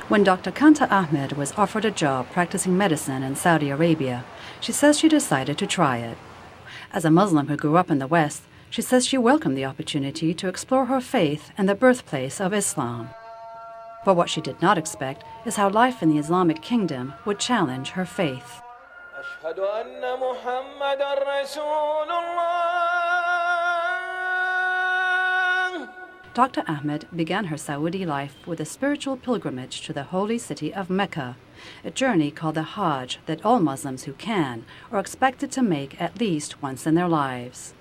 When Dr. Qanta Ahmed was offered a job practicing medicine in Saudi Arabia, she says she decided to try it. As a Muslim who grew up in the West, she says she welcomed the opportunity to explore her faith and the birthplace of Islam. But what she did not expect is how life in the Islamic kingdom would challenge her faith. Dr. Ahmed began her Saudi life with a spiritual pilgrimage to the holy city of Mecca, a journey called the Hajj that all Muslims who can are expected to make at least once in their lives.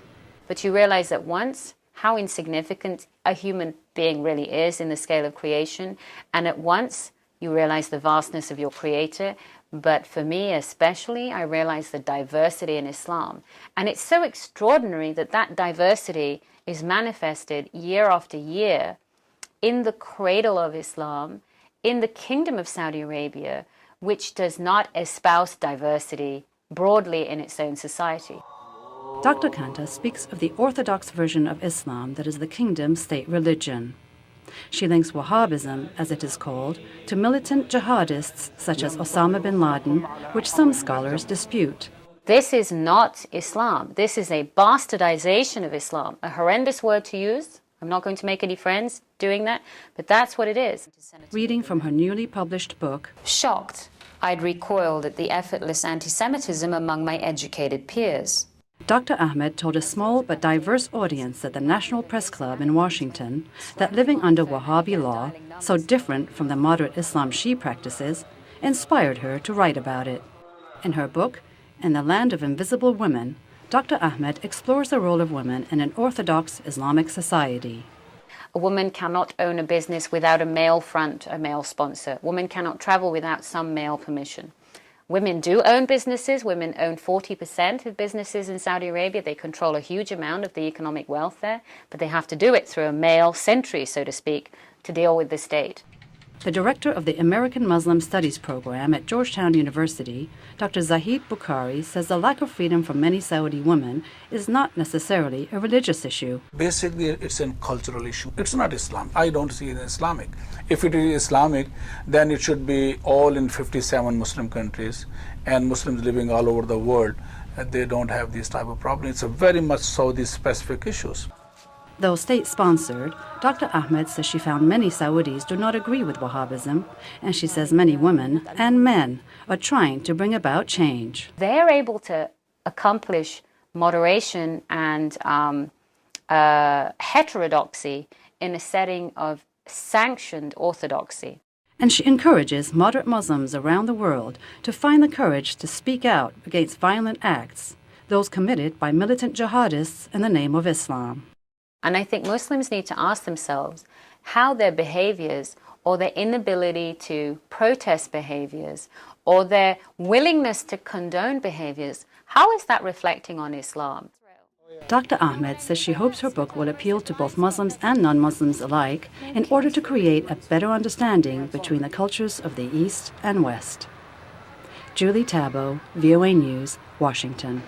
But you realize at once how insignificant a human being really is in the scale of creation, and at once you realize the vastness of your Creator. But for me especially, I realize the diversity in Islam. And it's so extraordinary that that diversity is manifested year after year in the cradle of Islam, in the Kingdom of Saudi Arabia, which does not espouse diversity broadly in its own society. Dr. Qanta speaks of the orthodox version of Islam that is the kingdom's state religion. She links Wahhabism, as it is called, to militant jihadists such as Osama bin Laden, which some scholars dispute. This is not Islam. This is a bastardization of Islam. A horrendous word to use. I'm not going to make any friends doing that, but that's what it is. Reading from her newly published book, Shocked, I'd recoiled at the effortless anti-Semitism among my educated peers. Dr. Ahmed told a small but diverse audience at the National Press Club in Washington that living under Wahhabi law, so different from the moderate Islam she practices, inspired her to write about it. In her book, In the Land of Invisible Women, Dr. Ahmed explores the role of women in an orthodox Islamic society. A woman cannot own a business without a male front, a male sponsor. Women cannot travel without some male permission. Women do own businesses. Women own 40% of businesses in Saudi Arabia. They control a huge amount of the economic wealth there, but they have to do it through a male sentry, so to speak, to deal with the state. The director of the American Muslim Studies program at Georgetown University, Dr. Zahid Bukhari, says the lack of freedom for many Saudi women is not necessarily a religious issue. Basically, it's a cultural issue. It's not Islam. I don't see it as Islamic. If it is Islamic, then it should be all in 57 Muslim countries, and Muslims living all over the world, they don't have these type of problems. It's a very much Saudi-specific issues. Though state-sponsored, Dr. Ahmed says she found many Saudis do not agree with Wahhabism, and she says many women and men are trying to bring about change. They're able to accomplish moderation and heterodoxy in a setting of sanctioned orthodoxy. And she encourages moderate Muslims around the world to find the courage to speak out against violent acts, those committed by militant jihadists in the name of Islam. And I think Muslims need to ask themselves how their behaviors or their inability to protest behaviors or their willingness to condone behaviors, how is that reflecting on Islam? Dr. Ahmed says she hopes her book will appeal to both Muslims and non-Muslims alike in order to create a better understanding between the cultures of the East and West. Julie Taboh, VOA News, Washington.